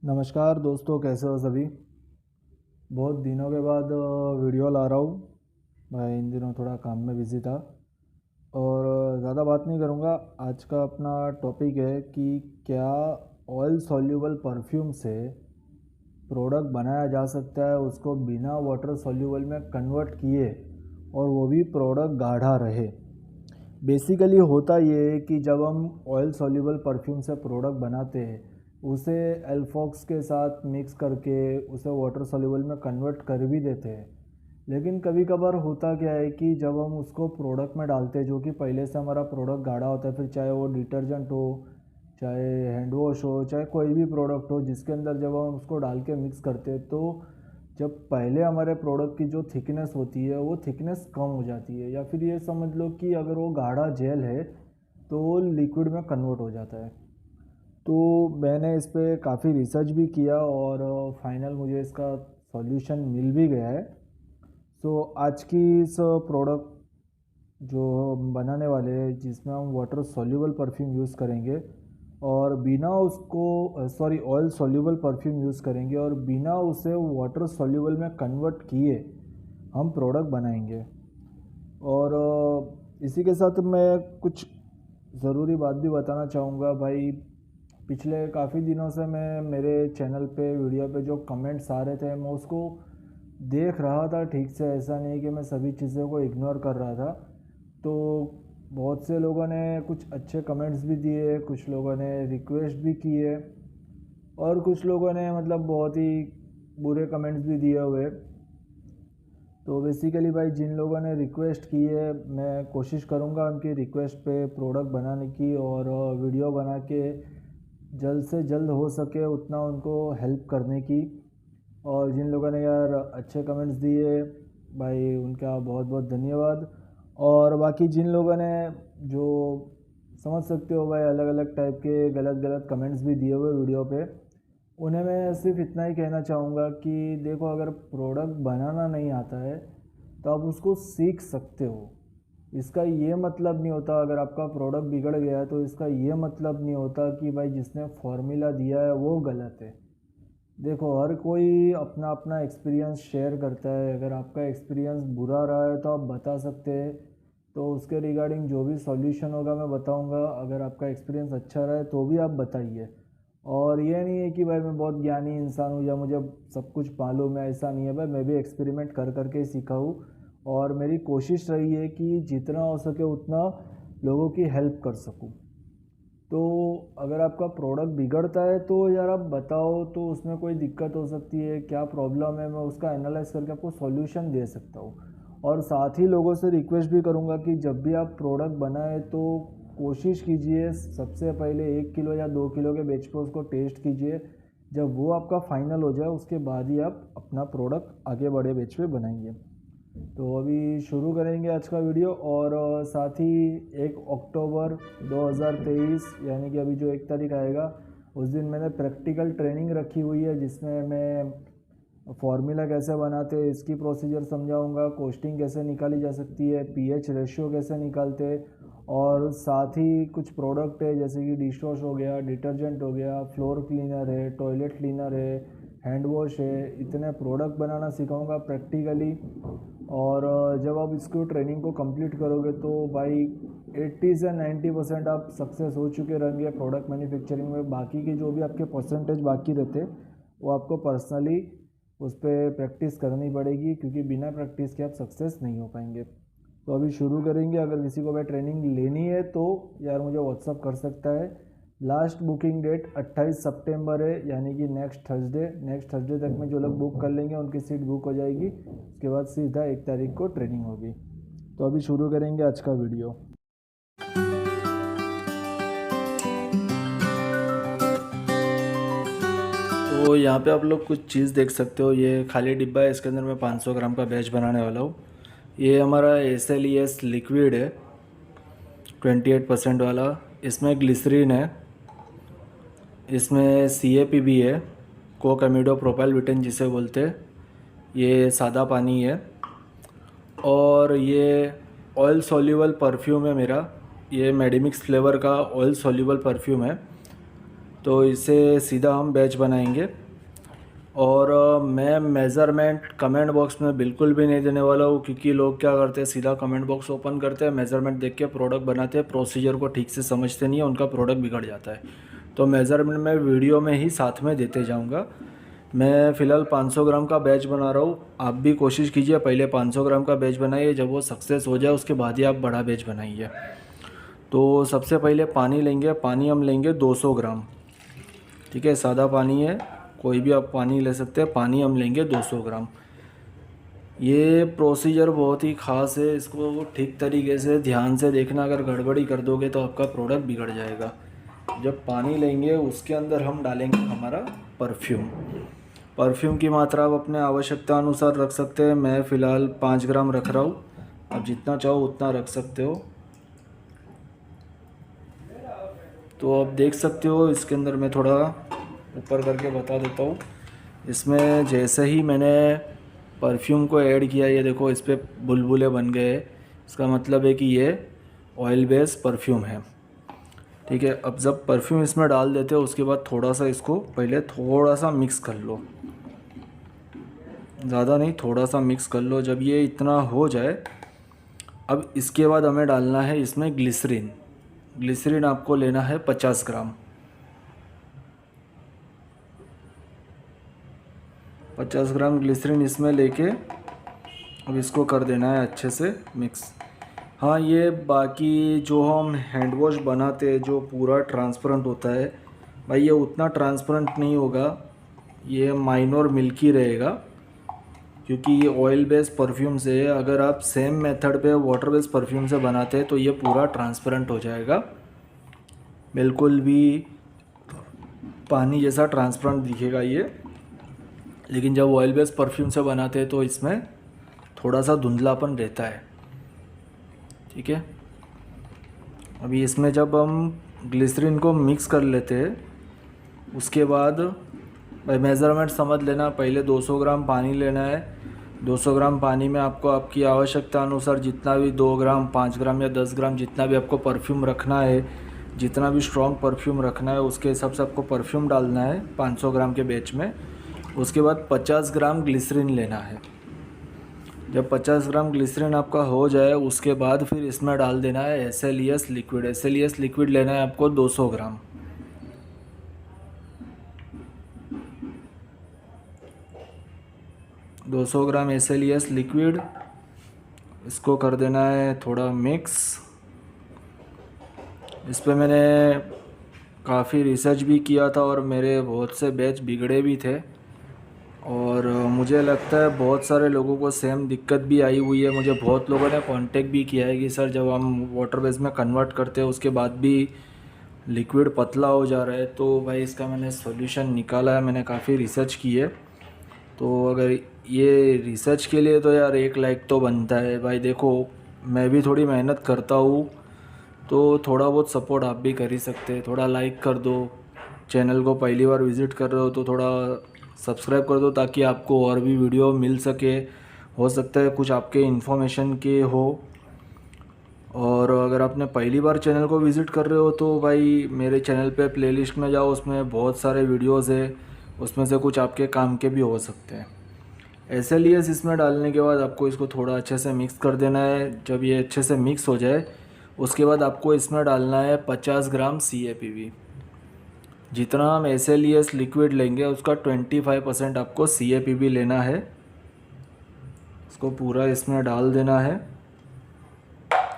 नमस्कार दोस्तों, कैसे हो सभी। बहुत दिनों के बाद वीडियो ला रहा हूँ। मैं इन दिनों थोड़ा काम में बिज़ी था और ज़्यादा बात नहीं करूँगा। आज का अपना टॉपिक है कि क्या ऑयल सॉल्यूबल परफ्यूम से प्रोडक्ट बनाया जा सकता है, उसको बिना वाटर सॉल्यूबल में कन्वर्ट किए और वो भी प्रोडक्ट गाढ़ा रहे। बेसिकली होता ये है कि जब हम ऑयल सॉल्यूबल परफ्यूम से प्रोडक्ट बनाते हैं, उसे एल्फॉक्स के साथ मिक्स करके उसे वाटर सॉल्यूबल में कन्वर्ट कर भी देते हैं। लेकिन कभी कभार होता क्या है कि जब हम उसको प्रोडक्ट में डालते हैं, जो कि पहले से हमारा प्रोडक्ट गाढ़ा होता है, फिर चाहे वो डिटर्जेंट हो, चाहे हैंड वॉश हो, चाहे कोई भी प्रोडक्ट हो, जिसके अंदर जब हम उसको डाल के मिक्स करते हैं, तो जब पहले हमारे प्रोडक्ट की जो थिकनेस होती है वो थिकनेस कम हो जाती है, या फिर ये समझ लो कि अगर वो गाढ़ा जेल है तो वो लिक्विड में कन्वर्ट हो जाता है। तो मैंने इस पे काफ़ी रिसर्च भी किया और फाइनल मुझे इसका सॉल्यूशन मिल भी गया है। सो आज की इस प्रोडक्ट जो हम बनाने वाले हैं, जिसमें हम वाटर सॉल्यूबल परफ्यूम यूज़ करेंगे और बिना उसको sorry oil soluble perfume use करेंगे और बिना उसे वाटर सॉल्यूबल में कन्वर्ट किए हम प्रोडक्ट बनाएंगे। और इसी के साथ मैं कुछ ज़रूरी बात भी बताना चाहूँगा भाई। पिछले काफ़ी दिनों से मैं मेरे चैनल पे वीडियो पे जो कमेंट्स आ रहे थे, मैं उसको देख रहा था ठीक से। ऐसा नहीं कि मैं सभी चीज़ों को इग्नोर कर रहा था। तो बहुत से लोगों ने कुछ अच्छे कमेंट्स भी दिए, कुछ लोगों ने रिक्वेस्ट भी किए और कुछ लोगों ने मतलब बहुत ही बुरे कमेंट्स भी दिए हुए। तो बेसिकली भाई, जिन लोगों ने रिक्वेस्ट की है, मैं कोशिश करूँगा उनकी रिक्वेस्ट पे प्रोडक्ट बनाने की और वीडियो बना के जल्द से जल्द हो सके उतना उनको हेल्प करने की। और जिन लोगों ने यार अच्छे कमेंट्स दिए भाई, उनका बहुत बहुत धन्यवाद। और बाकी जिन लोगों ने जो समझ सकते हो भाई, अलग अलग टाइप के गलत गलत कमेंट्स भी दिए हुए वीडियो पे, उन्हें मैं सिर्फ इतना ही कहना चाहूँगा कि देखो, अगर प्रोडक्ट बनाना नहीं आता है तो आप उसको सीख सकते हो। इसका ये मतलब नहीं होता, अगर आपका प्रोडक्ट बिगड़ गया है तो इसका ये मतलब नहीं होता कि भाई जिसने फॉर्मूला दिया है वो गलत है। देखो, हर कोई अपना अपना एक्सपीरियंस शेयर करता है। अगर आपका एक्सपीरियंस बुरा रहा है तो आप बता सकते हैं, तो उसके रिगार्डिंग जो भी सॉल्यूशन होगा मैं बताऊंगा। अगर आपका एक्सपीरियंस अच्छा रहा है तो भी आप बताइए। और ये नहीं है कि भाई मैं बहुत ज्ञानी इंसान हूँ या मुझे सब कुछ मालूम है, ऐसा नहीं है भाई। मैं भी एक्सपेरिमेंट कर करके ही सीखा हूँ और मेरी कोशिश रही है कि जितना हो सके उतना लोगों की हेल्प कर सकूँ। तो अगर आपका प्रोडक्ट बिगड़ता है तो यार आप बताओ, तो उसमें कोई दिक्कत हो सकती है, क्या प्रॉब्लम है, मैं उसका एनालाइज करके आपको सॉल्यूशन दे सकता हूँ। और साथ ही लोगों से रिक्वेस्ट भी करूँगा कि जब भी आप प्रोडक्ट बनाए तो कोशिश कीजिए सबसे पहले 1 किलो या 2 किलो के बैच पे उसको टेस्ट कीजिए। जब वो आपका फाइनल हो जाए उसके बाद ही आप अपना प्रोडक्ट आगे बड़े बैच पे बनाएंगे। तो अभी शुरू करेंगे आज का वीडियो। और साथ ही 1 अक्टूबर 2023 यानी कि अभी जो 1 तारीख आएगा, उस दिन मैंने प्रैक्टिकल ट्रेनिंग रखी हुई है, जिसमें मैं फार्मूला कैसे बनाते हैं इसकी प्रोसीजर समझाऊंगा, कोस्टिंग कैसे निकाली जा सकती है, पीएच रेशियो कैसे निकालते हैं, और साथ ही कुछ प्रोडक्ट है जैसे कि डिश वॉश हो गया, डिटर्जेंट हो गया, फ्लोर क्लीनर है, टॉयलेट क्लीनर है, हैंड वॉश है, इतने प्रोडक्ट बनाना सिखाऊंगा प्रैक्टिकली। और जब आप इसको ट्रेनिंग को कंप्लीट करोगे तो भाई 80 से 90% आप सक्सेस हो चुके रहेंगे प्रोडक्ट मैन्युफैक्चरिंग में। बाकी के जो भी आपके परसेंटेज बाकी रहते वो आपको पर्सनली उस पर प्रैक्टिस करनी पड़ेगी, क्योंकि बिना प्रैक्टिस के आप सक्सेस नहीं हो पाएंगे। तो अभी शुरू करेंगे। अगर किसी को भाई ट्रेनिंग लेनी है तो यार मुझे व्हाट्सअप कर सकता है। लास्ट बुकिंग डेट 28 सितंबर है, यानी कि नेक्स्ट थर्सडे तक में जो लोग बुक कर लेंगे उनकी सीट बुक हो जाएगी। उसके बाद सीधा 1 तारीख को ट्रेनिंग होगी। तो अभी शुरू करेंगे आज का वीडियो। तो यहाँ पे आप लोग कुछ चीज़ देख सकते हो, ये खाली डिब्बा है, इसके अंदर मैं 500 ग्राम का बैच बनाने वाला हूँ। ये हमारा SLES लिक्विड है 28% वाला। इसमें ग्लिसरीन है, इसमें CAP भी है, कोक एमिडो प्रोपाइल ब्यूटेन जिसे बोलते हैं। ये सादा पानी है और ये ऑयल सॉल्यूबल परफ्यूम है मेरा। ये मेडिमिक्स फ्लेवर का ऑयल सॉल्यूबल परफ्यूम है। तो इसे सीधा हम बैच बनाएंगे। और मैं मेज़रमेंट कमेंट बॉक्स में बिल्कुल भी नहीं देने वाला हूँ, क्योंकि लोग क्या करते हैं, सीधा कमेंट बॉक्स ओपन करते हैं, मेज़रमेंट देख के प्रोडक्ट बनाते हैं, प्रोसीजर को ठीक से समझते नहीं है, उनका प्रोडक्ट बिगड़ जाता है। तो मेज़रमेंट मैं वीडियो में ही साथ में देते जाऊँगा। मैं फ़िलहाल 500 ग्राम का बैच बना रहा हूँ। आप भी कोशिश कीजिए, पहले 500 ग्राम का बैच बनाइए, जब वो सक्सेस हो जाए उसके बाद ही आप बड़ा बैच बनाइए। तो सबसे पहले पानी लेंगे, पानी हम लेंगे 200 ग्राम, ठीक है, सादा पानी है, कोई भी आप पानी ले सकते हैं। पानी हम लेंगे 200 ग्राम। ये प्रोसीजर बहुत ही ख़ास है, इसको ठीक तरीके से ध्यान से देखना, अगर गड़बड़ी कर दोगे तो आपका प्रोडक्ट बिगड़ जाएगा। जब पानी लेंगे उसके अंदर हम डालेंगे हमारा परफ्यूम। परफ्यूम की मात्रा आप अपने आवश्यकता अनुसार रख सकते हैं। मैं फ़िलहाल 5 ग्राम रख रहा हूँ, आप जितना चाहो उतना रख सकते हो। तो आप देख सकते हो, इसके अंदर मैं थोड़ा ऊपर करके बता देता हूँ। इसमें जैसे ही मैंने परफ्यूम को ऐड किया, ये देखो इस पर बुलबुले बन गए, इसका मतलब है कि ये ऑयल बेस परफ्यूम है, ठीक है। अब जब परफ्यूम इसमें डाल देते हो उसके बाद थोड़ा सा इसको पहले थोड़ा सा मिक्स कर लो, ज़्यादा नहीं, थोड़ा सा मिक्स कर लो। जब ये इतना हो जाए, अब इसके बाद हमें डालना है इसमें ग्लिसरीन। ग्लिसरीन आपको लेना है 50 ग्राम। 50 ग्राम ग्लिसरीन इसमें लेके अब इसको कर देना है अच्छे से मिक्स। हाँ, ये बाकी जो हम हैंड वॉश बनाते हैं जो पूरा ट्रांसपेरेंट होता है, भाई ये उतना ट्रांसपेरेंट नहीं होगा, ये माइनर मिल्की रहेगा, क्योंकि ये ऑयल बेस्ड परफ्यूम से है। अगर आप सेम मेथड पे वाटर बेस्ड परफ्यूम से बनाते हैं तो ये पूरा ट्रांसपेरेंट हो जाएगा, बिल्कुल भी पानी जैसा ट्रांसपेरेंट दिखेगा ये। लेकिन जब ऑयल बेस्ड परफ्यूम से बनाते हैं तो इसमें थोड़ा सा धुंधलापन रहता है, ठीक है। अभी इसमें जब हम ग्लिसरीन को मिक्स कर लेते हैं उसके बाद भाई मेज़रमेंट समझ लेना, पहले 200 ग्राम पानी लेना है। 200 ग्राम पानी में आपको आपकी आवश्यकता अनुसार जितना भी 2 ग्राम, 5 ग्राम या 10 ग्राम जितना भी आपको परफ्यूम रखना है, जितना भी स्ट्रॉन्ग परफ्यूम रखना है उसके हिसाब से आपको परफ्यूम डालना है 500 ग्राम के बैच में। उसके बाद 50 ग्राम ग्लिसरीन लेना है। जब 50 ग्राम ग्लिसरीन आपका हो जाए उसके बाद फिर इसमें डाल देना है SLES लिक्विड। SLES लिक्विड लेना है आपको 200 ग्राम। SLES लिक्विड, इसको कर देना है थोड़ा मिक्स। इस पे मैंने काफ़ी रिसर्च भी किया था और मेरे बहुत से बैच बिगड़े भी थे, और मुझे लगता है बहुत सारे लोगों को सेम दिक्कत भी आई हुई है। मुझे बहुत लोगों ने कांटेक्ट भी किया है कि सर जब हम वाटर बेस में कन्वर्ट करते हैं उसके बाद भी लिक्विड पतला हो जा रहा है। तो भाई इसका मैंने सॉल्यूशन निकाला है, मैंने काफ़ी रिसर्च की है। तो अगर ये रिसर्च के लिए तो यार एक लाइक तो बनता है भाई। देखो मैं भी थोड़ी मेहनत करता हूँ, तो थोड़ा बहुत सपोर्ट आप भी कर ही सकते हैं। थोड़ा लाइक कर दो, चैनल को पहली बार विज़िट कर रहे हो तो थोड़ा सब्सक्राइब कर दो ताकि आपको और भी वीडियो मिल सके। हो सकता है कुछ आपके इन्फॉर्मेशन के हो। और अगर आपने पहली बार चैनल को विज़िट कर रहे हो तो भाई मेरे चैनल पे प्लेलिस्ट में जाओ, उसमें बहुत सारे वीडियोस है, उसमें से कुछ आपके काम के भी हो सकते हैं। SLES इसमें डालने के बाद आपको इसको थोड़ा अच्छे से मिक्स कर देना है। जब ये अच्छे से मिक्स हो जाए उसके बाद आपको इसमें डालना है 50 ग्राम CAPV। जितना हम SLES लिक्विड लेंगे उसका 25% आपको CAPV लेना है। इसको पूरा इसमें डाल देना है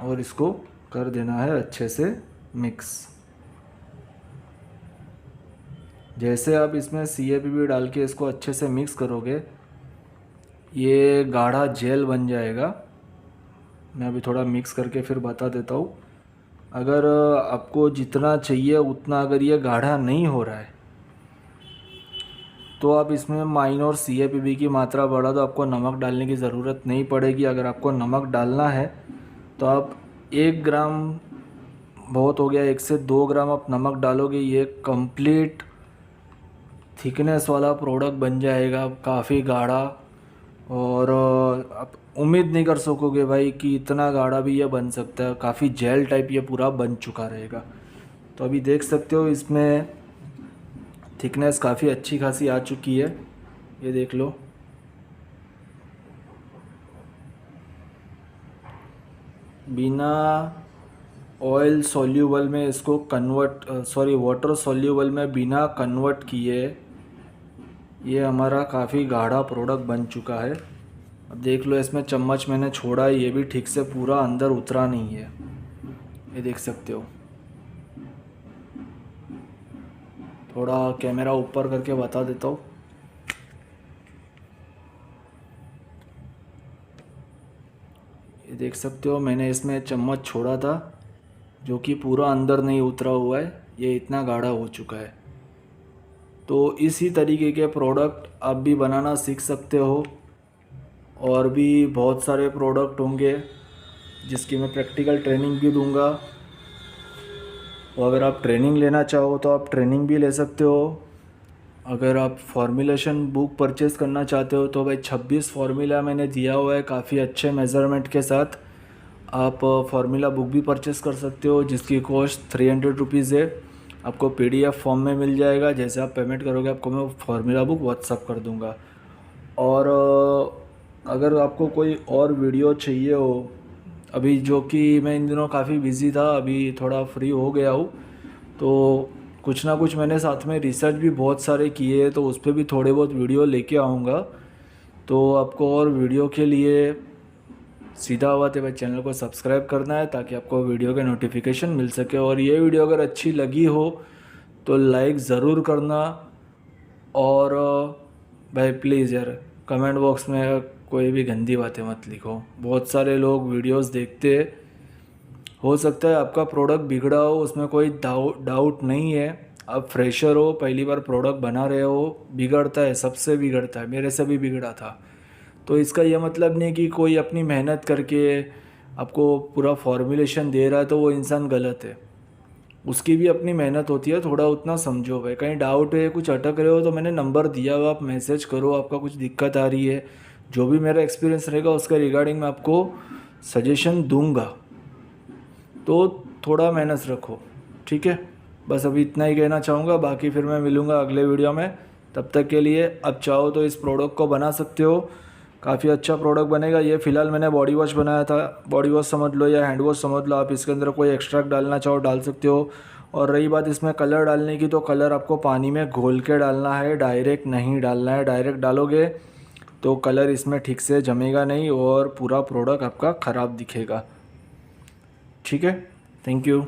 और इसको कर देना है अच्छे से मिक्स। जैसे आप इसमें CAPV डाल के इसको अच्छे से मिक्स करोगे ये गाढ़ा जेल बन जाएगा। मैं अभी थोड़ा मिक्स करके फिर बता देता हूँ। अगर आपको जितना चाहिए उतना अगर ये गाढ़ा नहीं हो रहा है तो आप इसमें माइनर CAPV की मात्रा बढ़ा दो, आपको नमक डालने की ज़रूरत नहीं पड़ेगी। अगर आपको नमक डालना है तो आप 1 ग्राम बहुत हो गया, 1 से 2 ग्राम आप नमक डालोगे, ये कंप्लीट थिकनेस वाला प्रोडक्ट बन जाएगा, काफ़ी गाढ़ा। और आप उम्मीद नहीं कर सकोगे भाई कि इतना गाढ़ा भी ये बन सकता है, काफ़ी जेल टाइप ये पूरा बन चुका रहेगा। तो अभी देख सकते हो इसमें थिकनेस काफ़ी अच्छी खासी आ चुकी है, ये देख लो। बिना ऑयल सॉल्यूबल में इसको वाटर सॉल्यूबल में बिना कन्वर्ट किए ये हमारा काफ़ी गाढ़ा प्रोडक्ट बन चुका है। अब देख लो, इसमें चम्मच मैंने छोड़ा है, ये भी ठीक से पूरा अंदर उतरा नहीं है, ये देख सकते हो। थोड़ा कैमरा ऊपर करके बता देता हूँ। ये देख सकते हो, मैंने इसमें चम्मच छोड़ा था जो कि पूरा अंदर नहीं उतरा हुआ है, ये इतना गाढ़ा हो चुका है। तो इसी तरीके के प्रोडक्ट आप भी बनाना सीख सकते हो, और भी बहुत सारे प्रोडक्ट होंगे जिसकी मैं प्रैक्टिकल ट्रेनिंग भी दूंगा। और अगर आप ट्रेनिंग लेना चाहो तो आप ट्रेनिंग भी ले सकते हो। अगर आप फॉर्मुलेशन बुक परचेज़ करना चाहते हो तो भाई 26 फार्मूला मैंने दिया हुआ है काफ़ी अच्छे मेज़रमेंट के साथ। आप फार्मूला बुक भी परचेज़ कर सकते हो जिसकी कॉस्ट 300 रुपीज़ है। आपको PDF फॉर्म में मिल जाएगा। जैसे आप पेमेंट करोगे आपको मैं फार्मूला बुक व्हाट्सअप कर दूंगा। और अगर आपको कोई और वीडियो चाहिए हो, अभी जो कि मैं इन दिनों काफ़ी बिज़ी था, अभी थोड़ा फ्री हो गया हूँ, तो कुछ ना कुछ मैंने साथ में रिसर्च भी बहुत सारे किए हैं, तो उस पर भी थोड़े बहुत वीडियो लेके आऊँगा। तो आपको और वीडियो के लिए सीधा बात है भाई, चैनल को सब्सक्राइब करना है ताकि आपको वीडियो के नोटिफिकेशन मिल सके। और ये वीडियो अगर अच्छी लगी हो तो लाइक ज़रूर करना। और भाई प्लीज़ यार, कमेंट बॉक्स में कोई भी गंदी बातें मत लिखो। बहुत सारे लोग वीडियोस देखते, हो सकता है आपका प्रोडक्ट बिगड़ा हो, उसमें कोई डाउट नहीं है। आप फ्रेशर हो, पहली बार प्रोडक्ट बना रहे हो, बिगड़ता है, सबसे बिगड़ता है, मेरे से भी बिगड़ा था। तो इसका यह मतलब नहीं कि कोई अपनी मेहनत करके आपको पूरा फॉर्मुलेशन दे रहा है तो वो इंसान गलत है। उसकी भी अपनी मेहनत होती है, थोड़ा उतना समझो भाई। कहीं डाउट है, कुछ अटक रहे हो तो मैंने नंबर दिया हुआ, आप मैसेज करो। आपका कुछ दिक्कत आ रही है, जो भी मेरा एक्सपीरियंस रहेगा उसका रिगार्डिंग मैं आपको सजेशन दूंगा। तो थोड़ा मेहनत रखो, ठीक है। बस अभी इतना ही कहना चाहूँगा, बाकी फिर मैं मिलूँगा अगले वीडियो में। तब तक के लिए अब चाहो तो इस प्रोडक्ट को बना सकते हो, काफ़ी अच्छा प्रोडक्ट बनेगा। ये फ़िलहाल मैंने बॉडी वॉश बनाया था, बॉडी वॉश समझ लो या हैंड वॉश समझ लो। आप इसके अंदर कोई एक्सट्रैक्ट डालना चाहो डाल सकते हो। और रही बात इसमें कलर डालने की, तो कलर आपको पानी में घोल के डालना है, डायरेक्ट नहीं डालना है। डायरेक्ट डालोगे तो कलर इसमें ठीक से जमेगा नहीं और पूरा प्रोडक्ट आपका ख़राब दिखेगा, ठीक है। Thank you.